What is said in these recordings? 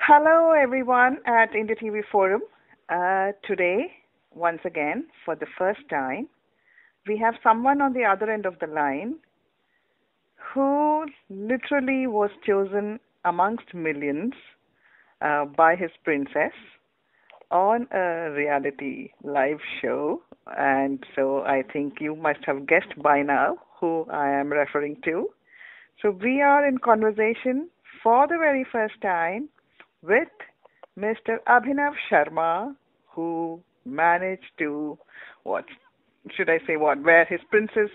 Hello, everyone at India TV Forum. Today, once again, for the first time, we have someone on the other end of the line who literally was chosen amongst millions by his princess on a reality live show. And so I think you must have guessed by now who I am referring to. So we are in conversation for the very first time with Mr. Abhinav Sharma, who managed to, what should I say, where his princess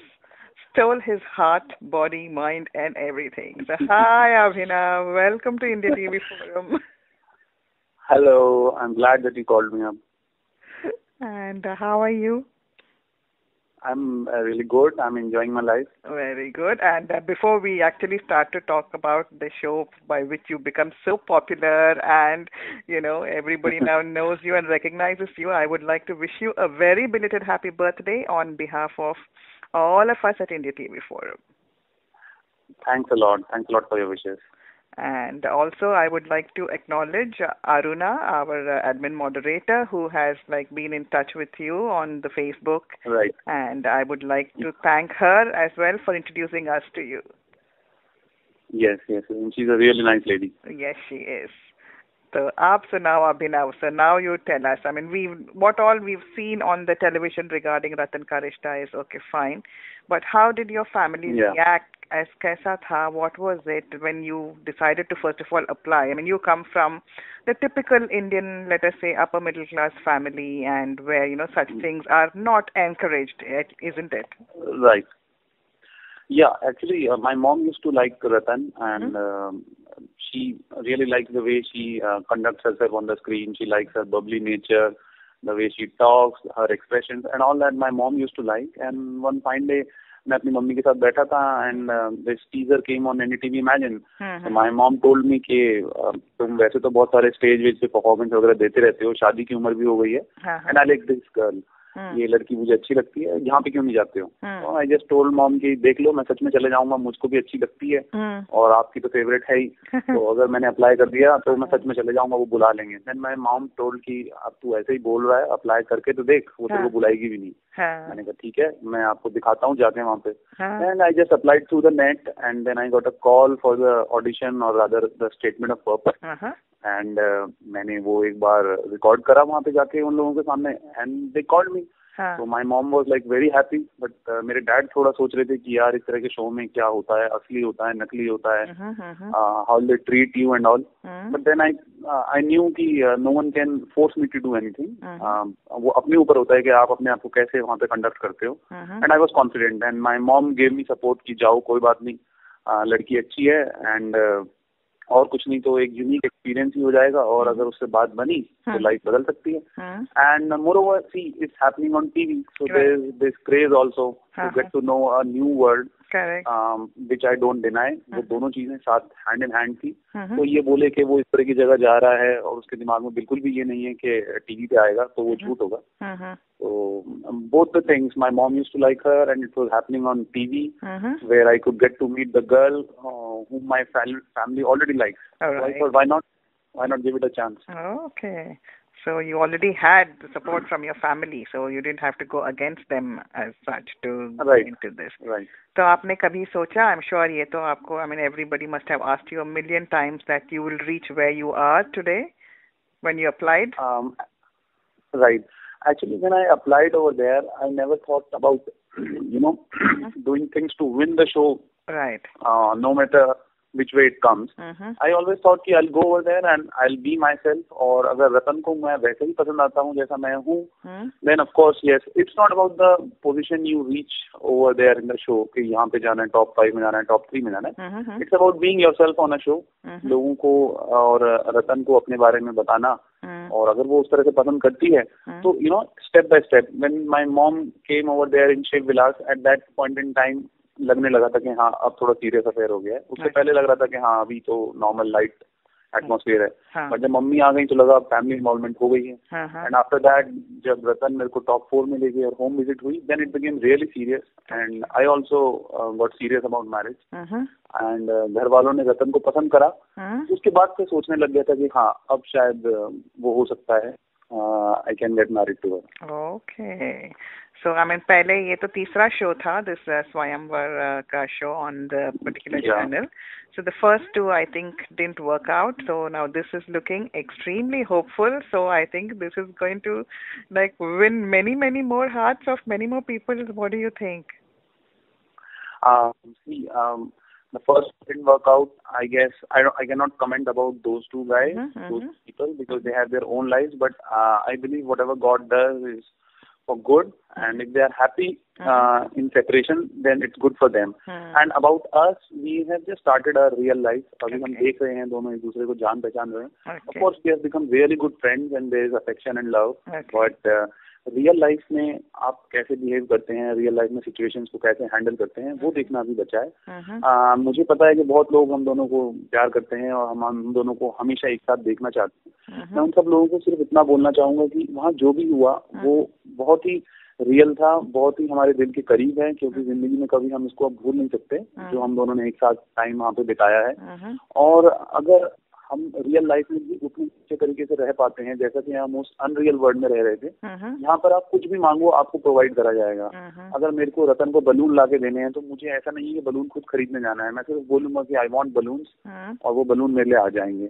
stole his heart, body, mind, and everything. So, hi, Abhinav. Welcome to India TV Forum. Hello, I'm glad that you called me up. And how are you? I'm really good. I'm enjoying my life. Very good. And before we actually start to talk about the show by which you become so popular and, everybody now knows you and recognizes you, I would like to wish you a very belated happy birthday on behalf of all of us at India TV Forum. Thanks a lot. Thanks a lot for your wishes. And also, I would like to acknowledge Aruna, our admin moderator, who has been in touch with you on the Facebook. Right. And I would like to thank her as well for introducing us to you. Yes. And she's a really nice lady. Yes, she is. So, Abhinav, so now you tell us. I mean, what all we've seen on the television regarding Ratan Ka Rishta is okay, fine. But how did your family react? As kaisa tha? What was it when you decided to first of all apply? I mean, you come from the typical Indian, let us say, upper middle class family, and where such things are not encouraged, isn't it? Right. Yeah, actually, my mom used to like Ratan, and she really likes the way she conducts herself on the screen. She likes her bubbly nature, the way she talks, her expressions, and all that my mom used to like. And one fine day, मैं अपनी mummy के साथ बैठा था and this teaser came on NDTV Imagine. So my mom told me कि तुम वैसे तो बहुत सारे स्टेज पे परफॉर्मेंस वगैरह देते रहते हो, शादी की उम्र भी हो गई है, and I like this girl. ये लड़की मुझे अच्छी लगती है, यहाँ पे क्यों नहीं जाते हो? तो आई जस्ट टोल्ड मॉम कि देख लो, मैं सच में चले जाऊंगा, मुझको भी अच्छी लगती है और आपकी तो फेवरेट है ही, तो अगर मैंने अप्लाई कर दिया तो मैं सच में चले जाऊंगा, वो बुला लेंगे. देन माय मॉम टोल्ड कि अब तू ऐसे ही बोल रहा है, अप्लाई करके तो देख, वो तेरे को बुलाएगी भी नहीं. मैंने कहा ठीक है, मैं आपको दिखाता हूँ जाके वहाँ पे. And I just applied through the net and then I got a call for the audition और other the statement of purpose. And मैंने वो एक बार रिकॉर्ड करा वहाँ पे जाके उन लोगों के सामने, एंड दे कॉल्ड मी. तो my mom was like very happy, but मेरे डैड थोड़ा सोच रहे थे कि यार इस तरह के शो में क्या होता है, असली होता है, नकली होता है, how they treat you and all. But then I knew कि no one can force me to do anything. वो अपने ऊपर होता है कि आप अपने आप को कैसे वहाँ पे कंडक्ट करते हो. And I was confident and my mom gave me support कि जाओ, कोई बात नहीं, लड़की अच्छी है, एंड और कुछ नहीं तो एक यूनिक एक्सपीरियंस ही हो जाएगा, और अगर उससे बात बनी तो लाइफ बदल सकती है. And moreover see it's happening on TV, so there is this craze also to get to know a new world, which I don't deny. वो दोनों चीजें साथ हैंड इन हैंड थी. तो ये बोले कि वो इस तरह की जगह जा रहा है और उसके दिमाग में बिल्कुल भी ये नहीं है कि टीवी पे आएगा, तो वो झूठ होगा. So both the things, my mom used to like her, and it was happening on TV, where I could get to meet the girl whom my family already likes. Right. So I thought, why not give it a chance? Okay. So you already had the support from your family, so you didn't have to go against them as such to get into this. Right. तो आपने कभी सोचा, I'm sure ये तो आपको, I mean everybody must have asked you a million times that you will reach where you are today when you applied? Right. Actually, when I applied over there, I never thought about, doing things to win the show. Right. No matter which way it comes. I always thought कि I'll go over there and I'll be myself. और अगर रतन को मैं वैसे ही पसंद आता हूँ जैसा मैं हूँ, then of course yes, it's not about the position you reach over there in the show कि यहाँ पे जाना है, top 5 में जाना है, top 3 में जाना है. It's about being yourself on a show. लोगों को और रतन को अपने बारे में बताना, और अगर वो उस तरह से पसंद करती है तो step by step. When my mom came over there in Shiv Vilas, at that point in time लगने लगा था कि हाँ अब थोड़ा सीरियस अफेयर हो गया है. उससे पहले लग रहा था कि हाँ अभी तो नॉर्मल लाइट एटमॉस्फेयर है, बट जब मम्मी आ गई तो लगा फैमिली इन्वॉल्वमेंट हो गई है। एंड आफ्टर दैट जब रतन मेरे को टॉप 4 में ले गई और होम विजिट हुई, then it became really serious and I also got serious about marriage. And घर वालों ने रतन को पसंद करा, उसके बाद से सोचने लग गया था कि हाँ अब शायद वो हो सकता है, I can get married to her. Okay. So, I mean, पहले ये तो तीसरा शो था, this Swayamvar का show on the particular channel. So, the first two, I think, didn't work out. So, now this is looking extremely hopeful. So, I think this is going to, like, win many, many more hearts of many more people. What do you think? The first didn't work out. I guess I cannot comment about those two guys, those people, because they have their own lives. But I believe whatever God does is for good, and if they are happy in separation, then it's good for them. And about us, we have just started our real life. अभी हम देख रहे हैं दोनों एक दूसरे को जान पहचान रहे हैं. Of course, we have become really good friends, and there is affection and love. But real life में आप कैसे बिहेव करते हैं, रियल लाइफ में सिचुएशंस को कैसे हैंडल करते हैं, वो देखना अभी बचा है। मुझे पता है कि बहुत लोग हम दोनों को प्यार करते हैं और हम दोनों को हमेशा एक साथ देखना चाहते हैं। मैं उन सब लोगों को सिर्फ इतना बोलना चाहूंगा कि वहाँ जो भी हुआ वो बहुत ही रियल था, बहुत ही हमारे दिल के करीब है, क्योंकि जिंदगी में कभी हम इसको अब भूल नहीं सकते जो हम दोनों ने एक साथ टाइम वहाँ पे बिताया है। और अगर हम रियल लाइफ में भी उतने अच्छे तरीके से रह पाते हैं जैसा कि हम उस अनरियल वर्ल्ड में रह रहे थे, यहाँ पर आप कुछ भी मांगो आपको प्रोवाइड करा जाएगा। अगर मेरे को रतन को बलून ला के देने हैं तो मुझे ऐसा नहीं है कि बलून खुद खरीदने जाना है, मैं सिर्फ बोलूंगा कि आई वांट बलून्स और वो बलून मेरे लिए आ जाएंगे।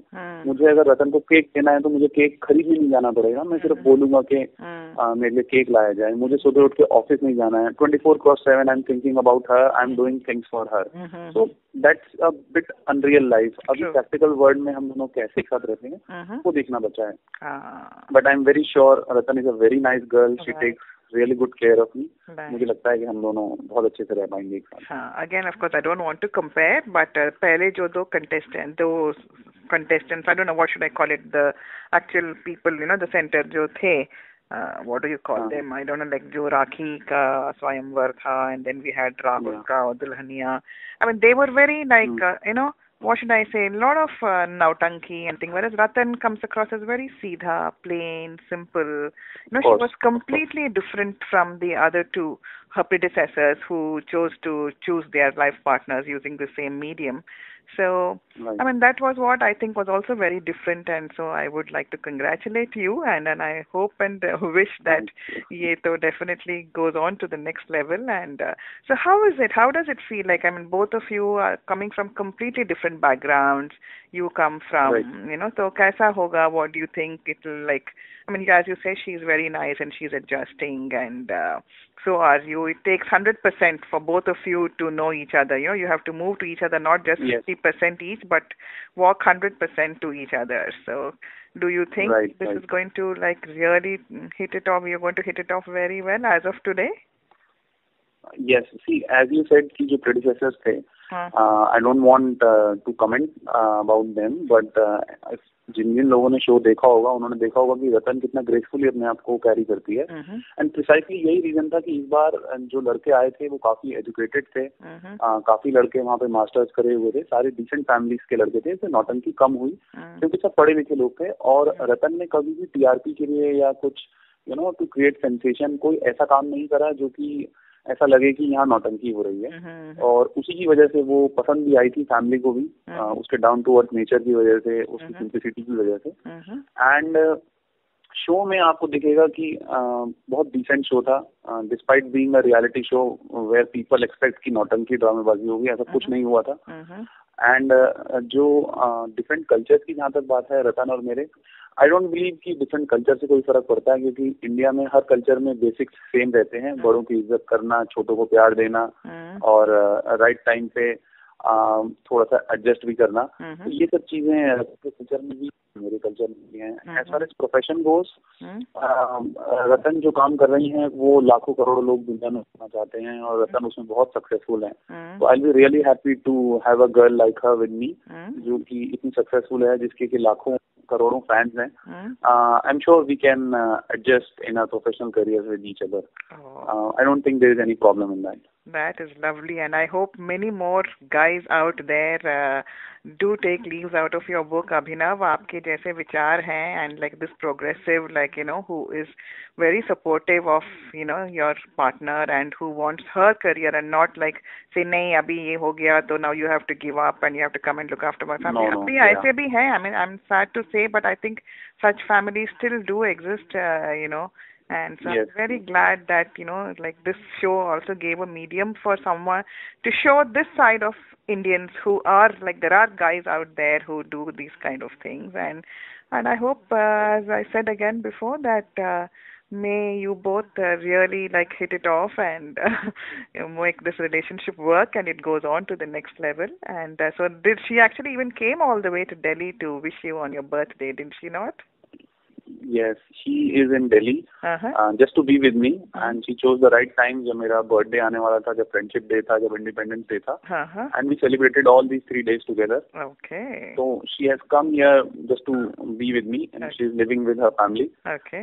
मुझे अगर रतन को केक देना है तो मुझे केक खरीदने नहीं जाना पड़ेगा, मैं सिर्फ बोलूंगा कि मेरे लिए केक लाया जाए। मुझे सुबह उठ के ऑफिस नहीं जाना है, 24/7 I am thinking about her, I am doing things for her. So that's a bit unreal life. अभी प्रैक्टिकल वर्ल्ड में हम दोनों कैसे साथ रहते हैं वो देखना बचा है। But I am very sure Ratan is a very nice girl, she takes really good care of me. मुझे लगता है कि हम दोनों बहुत अच्छे से रह पाएंगे एक साथ। Again of course I don't want to compare, but पहले जो दो contestants, I don't know what should I call it, the actual people, you know, the center जो थे, what do you call them? I don't know, like जो राखी का स्वयंवर था, and then we had Rahul का Dulhania. I mean, they were very like, you know, what should I say, a lot of nautanki and things, whereas Ratan comes across as very seedha, plain, simple. You know, she was completely different from the other two, her predecessors, who chose to choose their life partners using the same medium. So, I mean, that was what I think was also very different, and so I would like to congratulate you, and I hope and wish that ye to definitely goes on to the next level. And so how is it? How does it feel like? I mean, both of you are coming from completely different backgrounds. You come from, you know, so kaisa hoga? What do you think it will like? I mean, as you say, she's very nice and she's adjusting, and so are you. It takes 100% for both of you to know each other. You know, you have to move to each other, not just 50% each, but walk 100% to each other. So, do you think this is going to like really hit it off? You're going to hit it off very well as of today? Yes. See, as you said, ki jo predecessors the, I don't want to comment about them, but जिन जिन लोगों ने show देखा होगा उन्होंने देखा होगा कि रतन कितना gracefully अपने आप को कैरी करती है। एंड प्रिसाइसली यही रीजन था कि इस बार जो लड़के आए थे वो काफी एजुकेटेड थे, काफी लड़के वहाँ पे मास्टर्स करे हुए थे, सारे डिसेंट फैमिलीज के लड़के थे, इससे नौटंकी कम हुई क्योंकि सब पढ़े लिखे लोग थे। और रतन ने कभी भी टीआरपी के लिए या कुछ you know to create sensation कोई ऐसा काम नहीं करा जो कि ऐसा लगे कि यहाँ नौटंकी हो रही है। और उसी की वजह से वो पसंद भी आई थी फैमिली को भी, उसके डाउन टू अर्थ नेचर की वजह से, उसकी सिंप्लिसिटी की वजह से। एंड शो में आपको दिखेगा कि बहुत डिसेंट शो था, despite being a reality show where people expect कि नौटंकी ड्रामेबाजी होगी, ऐसा कुछ नहीं हुआ था। एंड जो डिफरेंट कल्चर्स की जहाँ तक बात है रतन और मेरे, आई डोंट बिलीव कि डिफरेंट कल्चर से कोई फर्क पड़ता है, क्योंकि इंडिया में हर कल्चर में बेसिक्स सेम रहते हैं। बड़ों की इज्जत करना, छोटों को प्यार देना और राइट टाइम पे थोड़ा सा एडजस्ट भी करना, तो ये सब चीजें कल्चर में भी मेरे कल्चर में भी हैं। एज फार एज प्रोफेशन गोस, रतन जो काम कर रही हैं वो लाखों करोड़ों लोग दुनिया में करना चाहते हैं और रतन उसमें बहुत सक्सेसफुल है। तो I will really happy to have a girl like her with me, जो कि इतनी सक्सेसफुल है, जिसके कि लाखों करोड़ों फैंस हैं। I am sure we can adjust in our professional career with each other. I don't think there is any problem in that. That is lovely, and I hope many more guys out there do take leaves out of your book, Abhinav. आपके जैसे विचार हैं, and like this progressive, like who is very supportive of your partner and who wants her career and not like say नहीं अभी ये हो गया तो now you have to give up and you have to come and look after my family. No, no, अभी yeah. ऐसे भी हैं. I mean, I'm sad to say, but I think such families still do exist. And so Yes. I'm very glad that, like this show also gave a medium for someone to show this side of Indians who are like, there are guys out there who do these kind of things. And I hope, as I said again before, that may you both really like hit it off and make this relationship work and it goes on to the next level. And so did she actually even came all the way to Delhi to wish you on your birthday, didn't she not? Yes, she is in Delhi just to be with me, and she chose the right time जब मेरा birthday आने वाला था, जब friendship day था, जब independence day था, and we celebrated all these 3 days together. Okay. So she has come here just to be with me, and she is living with her family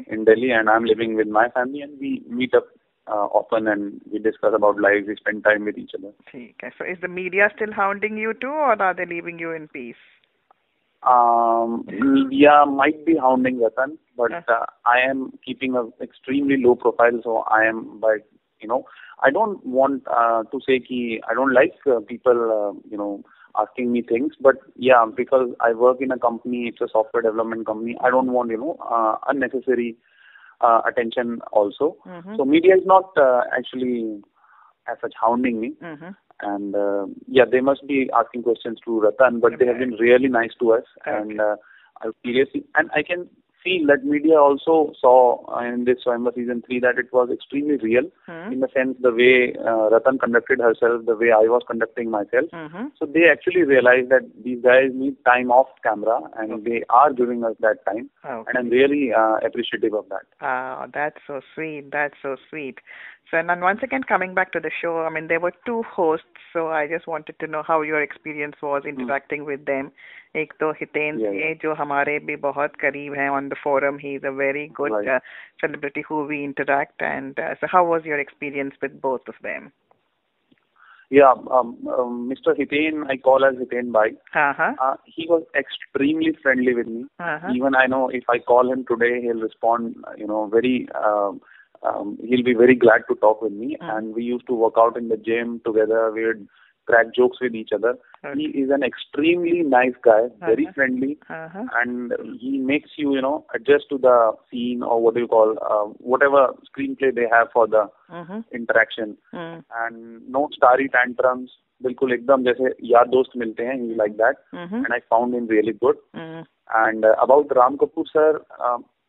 in Delhi, and I'm living with my family, and we meet up often and we discuss about life, we spend time with each other. Okay. So is the media still hounding you too, or are they leaving you in peace? Media might be hounding Ratan, but I am keeping an extremely low profile, so I am, but I don't want to say ki I don't like people, asking me things, but yeah, because I work in a company, it's a software development company, I don't want, unnecessary attention also. So media is not actually as such hounding me. And they must be asking questions to Ratan, but they have been really nice to us. And I seriously, and I can feel that media also saw in this Swayamvar season 3 that it was extremely real in the sense the way Ratan conducted herself, the way I was conducting myself. So they actually realized that these guys need time off camera, and they are giving us that time. And I'm really appreciative of that. That's so sweet. That's so sweet. So, and once again, coming back to the show, I mean, there were 2 hosts, so I just wanted to know how your experience was interacting with them. एक तो हितेन थे जो हमारे भी बहुत करीब हैं on the forum. He's a very good celebrity who we interact. And so how was your experience with both of them? Yeah, Mr. Hitain, I call as Hitain Bhai. He was extremely friendly with me. Even I know if I call him today, he'll respond, very... he'll be very glad to talk with me, and we used to work out in the gym together. We would crack jokes with each other. He is an extremely nice guy, very friendly, and he makes you, adjust to the scene or what do you call, whatever screenplay they have for the interaction. And no starry tantrums. बिल्कुल एकदम जैसे यार दोस्त मिलते हैं, he like that, and I found him really good. And about Ram Kapoor sir,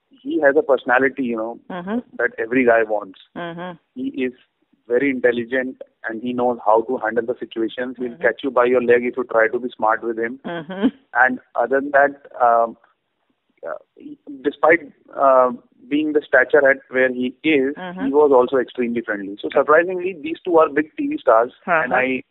he has a personality, that every guy wants. He is very intelligent and he knows how to handle the situations. He'll catch you by your leg if you try to be smart with him. And other than that, despite being the stature at where he is, he was also extremely friendly. So surprisingly, these 2 are big TV stars, and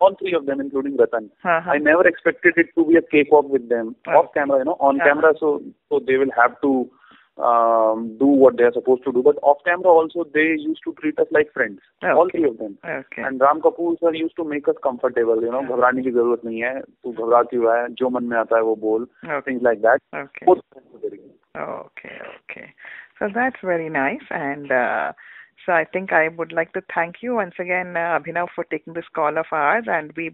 all 3 of them, including Ratan. I never expected it to be a cakewalk with them off camera, on camera, so they will have to do what they are supposed to do. But off camera also, they used to treat us like friends, all 3 of them. And Ram Kapoor sir used to make us comfortable, घबराने की जरूरत नहीं है, तू घबरा क्यों है, जो मन में आता है वो बोल, things like that. Okay. So that's very nice. And so I think I would like to thank you once again, Abhinav, for taking this call of ours. And we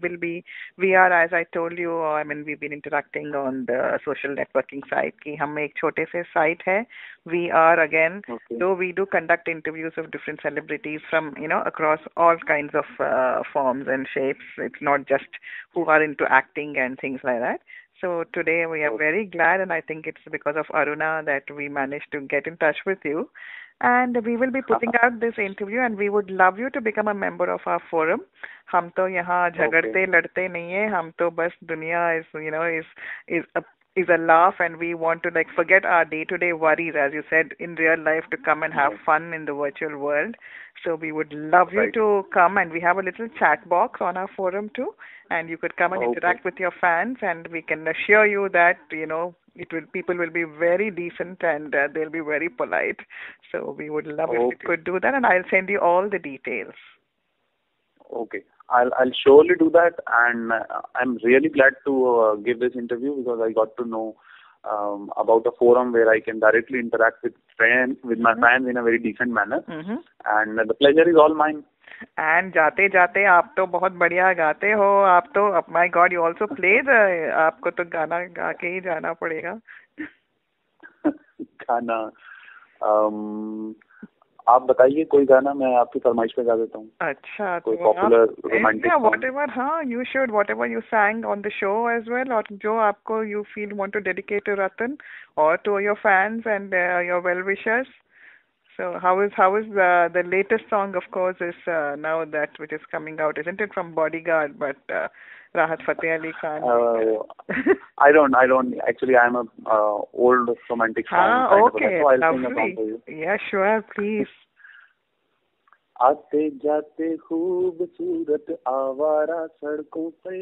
are, as I told you, we've been interacting on the social networking site. कि हम एक छोटे से site है. We are again, though we do conduct interviews of different celebrities from, across all kinds of forms and shapes. It's not just who are into acting and things like that. So today we are very glad, and I think it's because of Aruna that we managed to get in touch with you. And we will be putting out this interview, and we would love you to become a member of our forum. हम तो यहाँ झगड़ते लड़ते नहीं हैं, हम तो बस दुनिया is a laugh, and we want to forget our day-to-day worries, as you said, in real life, to come and have fun in the virtual world. So we would love you to come, and we have a little chat box on our forum too, and you could come and interact with your fans, and we can assure you that people will be very decent and they'll be very polite. So we would love if you could do that, and I'll send you all the details. Okay, I'll surely do that, and I'm really glad to give this interview because I got to know about a forum where I can directly interact with my fans in a very decent manner, and the pleasure is all mine. And जाते जाते आप तो बहुत बढ़िया गाते हो, आप तो my God you also play the, आपको तो गाना गा के ही जाना पड़ेगा. गाना आप बताइए कोई गाना, मैं आपकी फरमाइश पे गा देता हूँ. अच्छा, कोई पॉपुलर रोमांटिक सॉन्ग. व्हाटएवर, हाँ you should, whatever you sang on the show as well, और जो आपको you feel want to dedicate to Ratan or to your fans and your well wishers. So how is the latest song, of course, is now that which is coming out, isn't it, from Bodyguard, but Rahat Fateh Ali Khan. I don't actually, I'm a old romantic song kind okay, of, so I'll lovely. sing a song for you. Yeah, sure, please. आते जाते खूबसूरत आवारा सड़कों पे,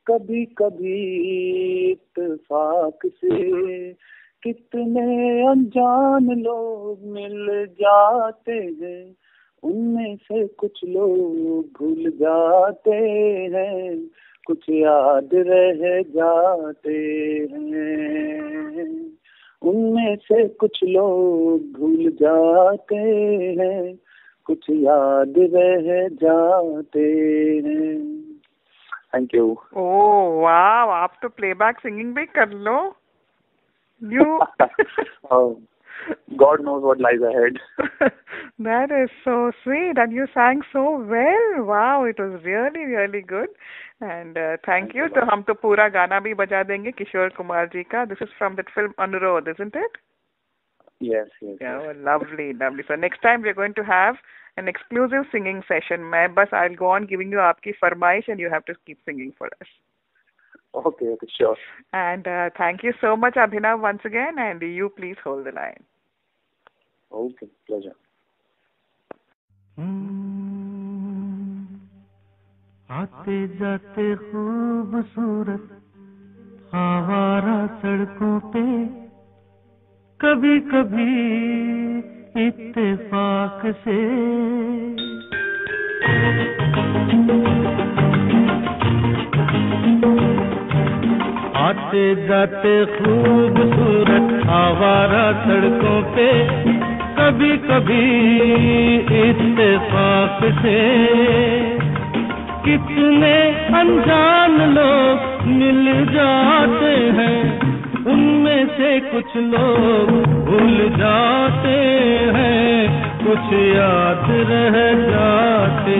कभी कभी इत्तेफाक से कितने अनजान लोग मिल जाते हैं, उनमें से कुछ लोग भूल जाते हैं, कुछ याद रह जाते हैं, उनमें से कुछ लोग भूल जाते हैं, कुछ याद रह जाते हैं. Thank you. ओह वाह, आप तो प्लेबैक सिंगिंग भी कर लो. You God knows what lies ahead. That is so sweet, and you sang so well. Wow, it was really really good. And thank you. तो हम तो पूरा गाना भी बजा देंगे किशोर कुमार जी का. This is from that film Anurodh, isn't it? Yes. Yeah, well, lovely. So next time we're going to have an exclusive singing session. I'll go on giving you आपकी फरमाइश and you have to keep singing for us. Okay, sure. And thank you so much, Abhinav, once again, and you please hold the line. Okay, pleasure. आते जाते खूबसूरत आवारा सड़कों पे, कभी कभी इत्तेफाक से आते जाते खूबसूरत आवारा सड़कों पे, कभी कभी इत्तेफाक से कितने अनजान लोग मिल जाते हैं, उनमें से कुछ लोग भूल जाते हैं, कुछ याद रह जाते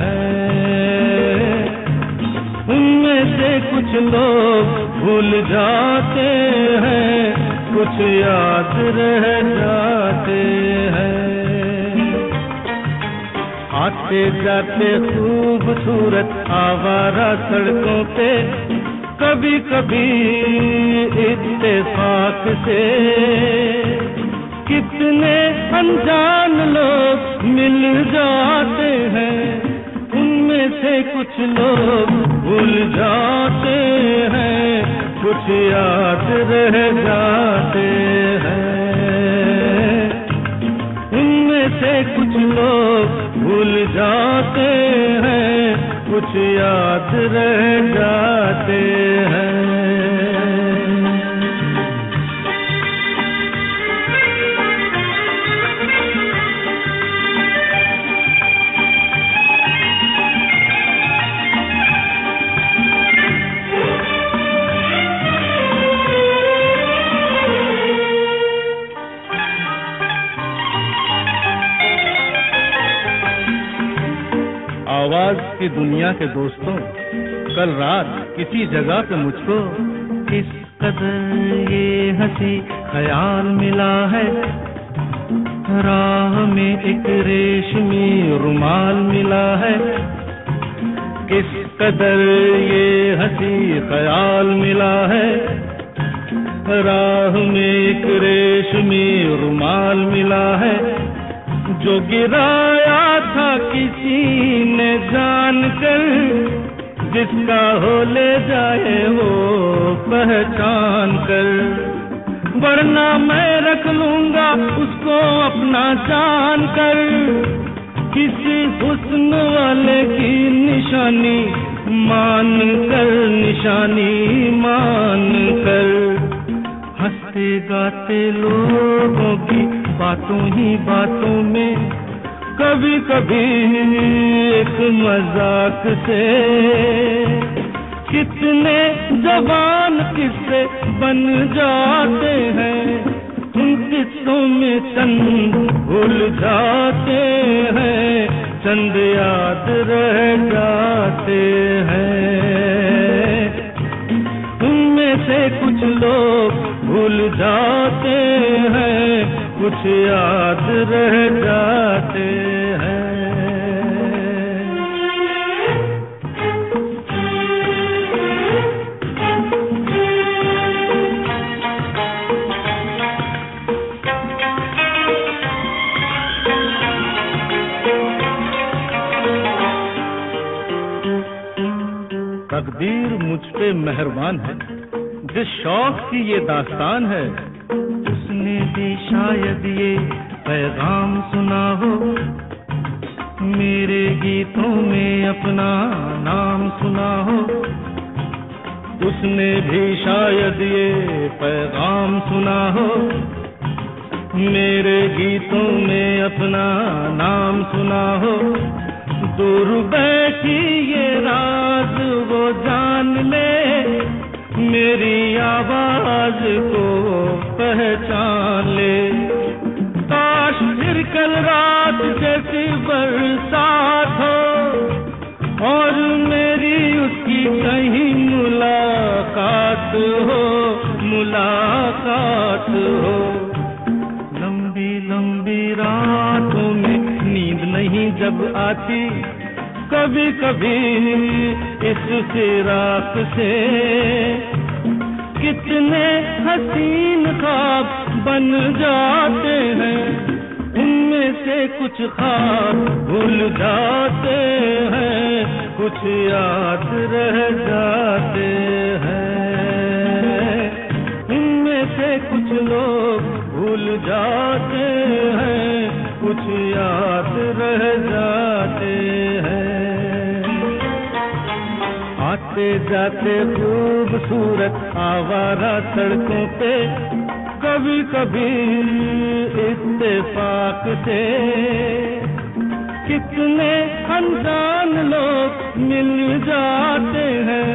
हैं, उनमें से कुछ लोग भूल जाते हैं, कुछ याद रह जाते हैं. आते जाते खूबसूरत आवारा सड़कों पे, कभी कभी इत्तेफाक से कितने अनजान लोग मिल जाते हैं, उनमें से कुछ लोग भूल जाते हैं, कुछ याद रह जाते हैं, उनमें से कुछ लोग भूल जाते हैं, कुछ याद रह जाते हैं. आवाज की दुनिया के दोस्तों, कल रात किसी जगह पे मुझको किस कदर ये हंसी ख्याल मिला है, राह में एक रेशमी रुमाल मिला है, किस कदर ये हंसी ख्याल मिला है, राह में एक रेशमी रुमाल मिला है, जो गिराया था किसी ने जानकर, जिसका हो ले जाए वो पहचान कर, वरना मैं रख लूंगा उसको अपना जान कर, किसी हुस्न वाले की निशानी मान कर, निशानी मान कर। हंसते गाते लोगों की बातों ही बातों में कभी कभी एक मजाक से कितने जवान किस्से बन जाते हैं। उन किस्सों में चंद भूल जाते हैं, चंद याद रह जाते हैं। उनमें से कुछ लोग भूल जाते हैं, कुछ याद रह जाते हैं। तकदीर मुझ पे मेहरबान है, जिस शौक की ये दास्तान है, उसने भी शायद ये पैगाम सुना हो। मेरे गीतों में अपना नाम सुना हो। उसने भी शायद ये पैगाम सुना हो। मेरे गीतों में अपना नाम सुना हो। दूर बैठी ये राज वो जान ले, मेरी आवाज को पहचान ले। काश फिर कल रात जैसी बरसात हो और मेरी उसकी कहीं मुलाकात हो, मुलाकात हो। लंबी लंबी रातों में नींद नहीं जब आती, कभी कभी इस फिराक से कितने हसीन ख्वाब बन जाते हैं। उनमें से कुछ ख्वाब भूल जाते हैं, कुछ याद रह जाते हैं। उनमें से कुछ लोग भूल जाते हैं, कुछ याद रह जाते हैं। आते जाते खूबसूरत आवारा सड़कों पे कभी कभी इत्तेफाक से कितने अनजान लोग मिल जाते हैं।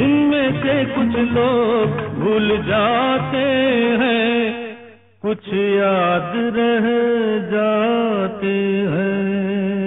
इनमें से कुछ लोग भूल जाते हैं, कुछ याद रह जाते हैं।